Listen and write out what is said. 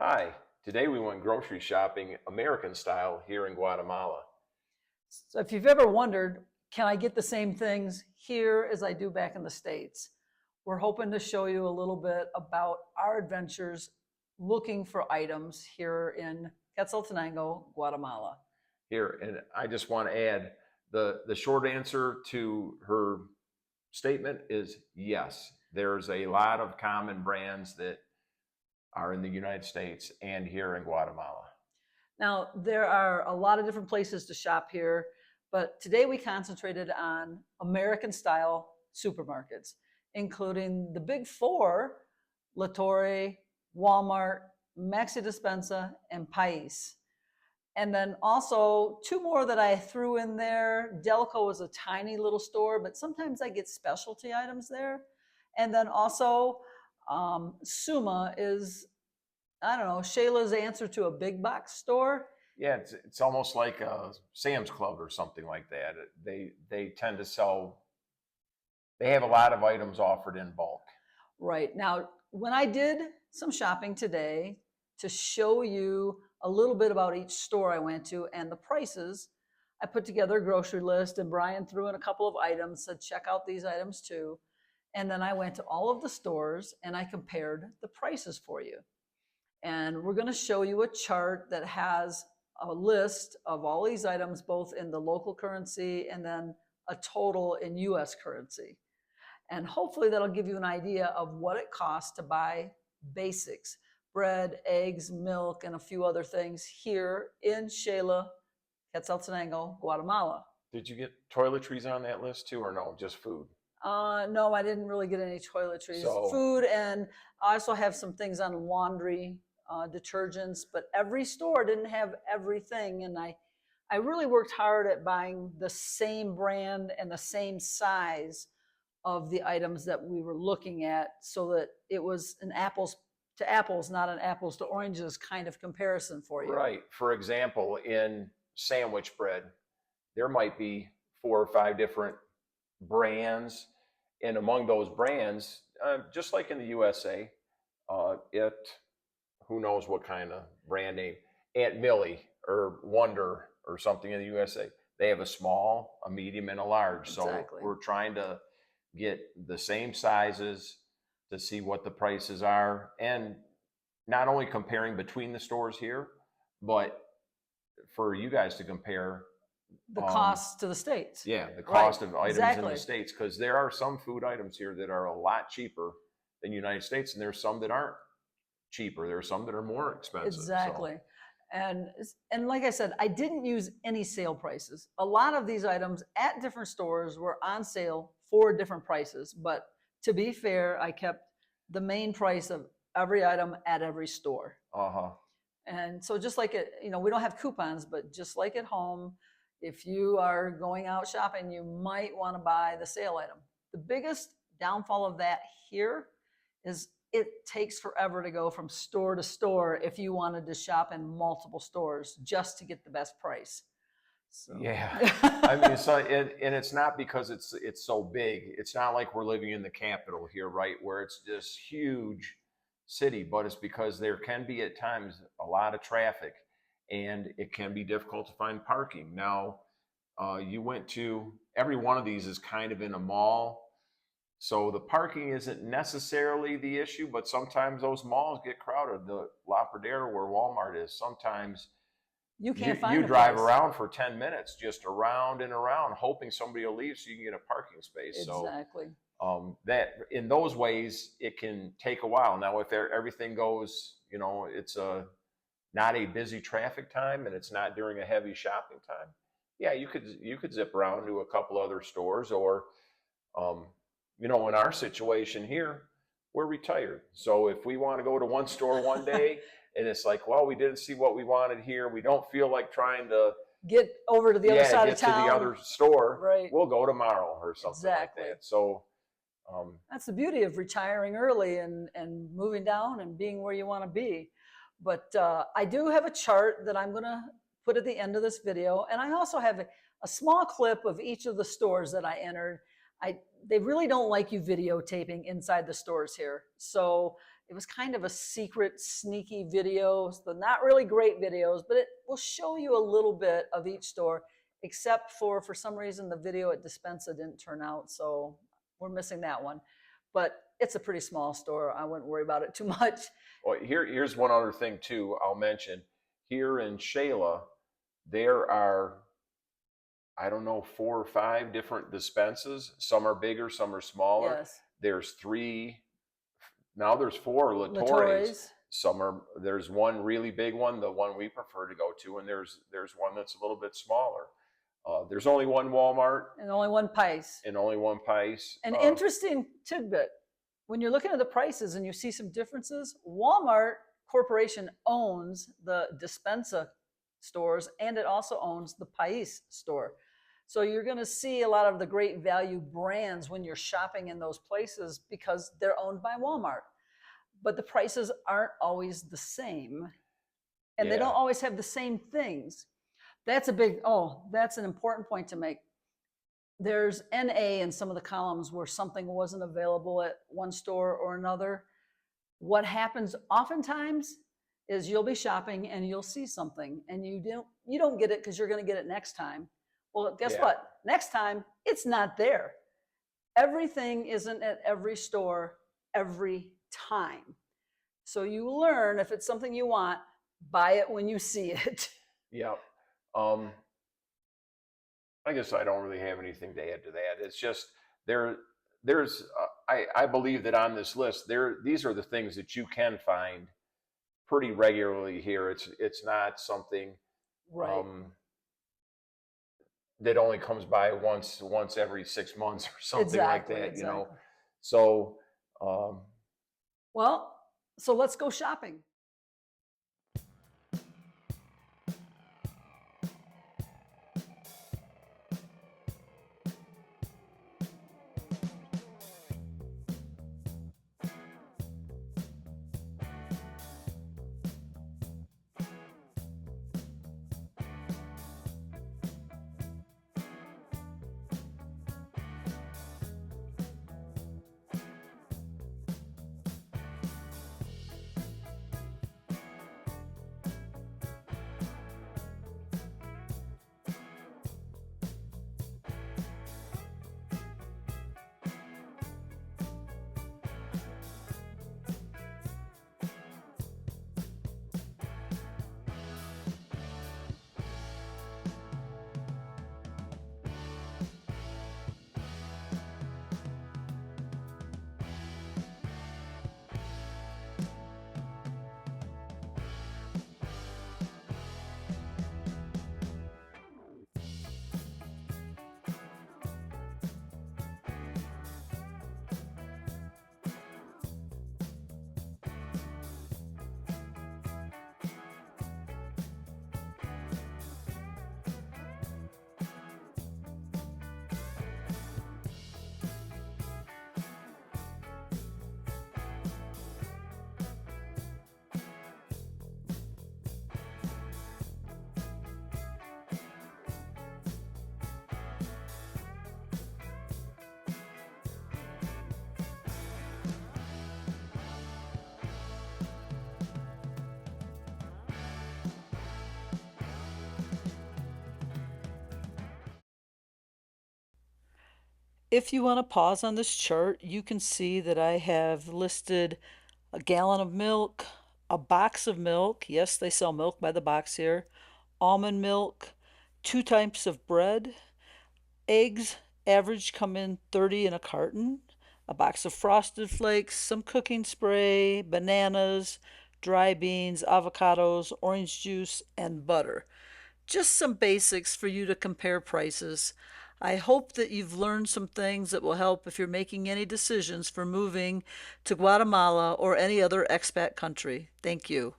Hi, today we went grocery shopping American style here in Guatemala. So if you've ever wondered, can I get the same things here as I do back in the States? We're hoping to show you a little bit about our adventures looking for items here in Quetzaltenango, Guatemala. Here, and I just want to add the short answer to her statement is yes. There's a lot of common brands that are in the United States and here in Guatemala. Now, there are a lot of different places to shop here, but today we concentrated on American style supermarkets, including the big four: La Torre, Walmart, Maxi Despensa, and Pais. And then also two more that I threw in there. Delco is a tiny little store, but sometimes I get specialty items there. And then also Suma is, I don't know, Xela's answer to a big box store. Yeah, it's almost like a Sam's Club or something like that. They tend to sell. They have a lot of items offered in bulk. Right. Now, when I did some shopping today to show you a little bit about each store I went to and the prices, I put together a grocery list, and Brian threw in a couple of items, said check out these items too. And then I went to all of the stores and I compared the prices for you. And we're going to show you a chart that has a list of all these items, both in the local currency and then a total in US currency. And hopefully that'll give you an idea of what it costs to buy basics: bread, eggs, milk, and a few other things here in Xela, Quetzaltenango, Guatemala. Did you get toiletries on that list too, or no, just food? No, I didn't really get any toiletries. So, food, and I also have some things on laundry, detergents, but every store didn't have everything. And I really worked hard at buying the same brand and the same size of the items that we were looking at, so that it was an apples to apples, not an apples to oranges kind of comparison for you. right. For example, in sandwich bread, there might be 4 or 5 different brands, and among those brands, just like in the USA, who knows what kind of brand name, Aunt Millie or Wonder or something in the USA, they have a small, a medium, and a large. Exactly. So we're trying to get the same sizes to see what the prices are, and not only comparing between the stores here, but for you guys to compare the cost to the States. Yeah, the cost Right. of items Exactly. in the States, because there are some food items here that are a lot cheaper than the United States, and there's some that aren't cheaper. There are some that are more expensive. Exactly. And like I said, I didn't use any sale prices. A lot of these items at different stores were on sale for different prices, but to be fair, I kept the main price of every item at every store. Uh-huh. And so just like it, we don't have coupons, but just like at home, if you are going out shopping, you might want to buy the sale item. The biggest downfall of that here is it takes forever to go from store to store if you wanted to shop in multiple stores just to get the best price. So. Yeah, I mean, and it's not because it's so big. It's not like we're living in the capital here, right, where it's this huge city, but it's because there can be at times a lot of traffic, and it can be difficult to find parking. Now, you went to, every one of these is kind of in a mall, so the parking isn't necessarily the issue, but sometimes those malls get crowded. The La Pradera, where Walmart is, sometimes you can't find you drive place. around for 10 minutes, just around and around, hoping somebody will leave so you can get a parking space. Exactly. So that in those ways, it can take a while. Now, if everything goes, it's not a busy traffic time and it's not during a heavy shopping time, yeah, you could zip around to a couple other stores, or in our situation here, we're retired. So if we want to go to one store one day and it's like, well, we didn't see what we wanted here, we don't feel like trying to get over to the other side of town, to the other store, right? We'll go tomorrow or something like that. So that's the beauty of retiring early and moving down and being where you want to be. But I do have a chart that I'm going to put at the end of this video, and I also have a small clip of each of the stores that I entered. They really don't like you videotaping inside the stores here. So It was kind of a secret, sneaky video. So not really great videos, but it will show you a little bit of each store, except for some reason, the video at Despensa didn't turn out. So we're missing that one. But it's a pretty small store. I wouldn't worry about it too much. Well, here's one other thing too. I'll mention here in Xela, there are, I don't know, 4 or 5 different dispensas. Some are bigger, some are smaller. Yes. There's 3. Now there's 4 Latores. Latores. There's one really big one, the one we prefer to go to, and there's one that's a little bit smaller. There's only one Walmart And only one Pice. and only one Pice. An interesting tidbit. When you're looking at the prices and you see some differences, Walmart Corporation owns the Despensa stores, and it also owns the Pais store. So you're going to see a lot of the great value brands when you're shopping in those places because they're owned by Walmart. But the prices aren't always the same, and they don't always have the same things. That's an important point to make. There's NA in some of the columns where something wasn't available at one store or another. What happens oftentimes is you'll be shopping and you'll see something and you don't get it because you're going to get it next time. Well, guess what? Next time it's not there. Everything isn't at every store every time. So you learn, if it's something you want, buy it when you see it. Yeah. I guess I don't really have anything to add to that. It's just I believe that on this list these are the things that you can find pretty regularly here. It's not something Right. That only comes by once every 6 months or something like that, you know. Exactly. So Well, so let's go shopping. If you want to pause on this chart, you can see that I have listed a gallon of milk, a box of milk. Yes, they sell milk by the box here. Almond milk, 2 types of bread, eggs, average come in 30 in a carton, a box of Frosted Flakes, some cooking spray, bananas, dry beans, avocados, orange juice, and butter. Just some basics for you to compare prices. I hope that you've learned some things that will help if you're making any decisions for moving to Guatemala or any other expat country. Thank you.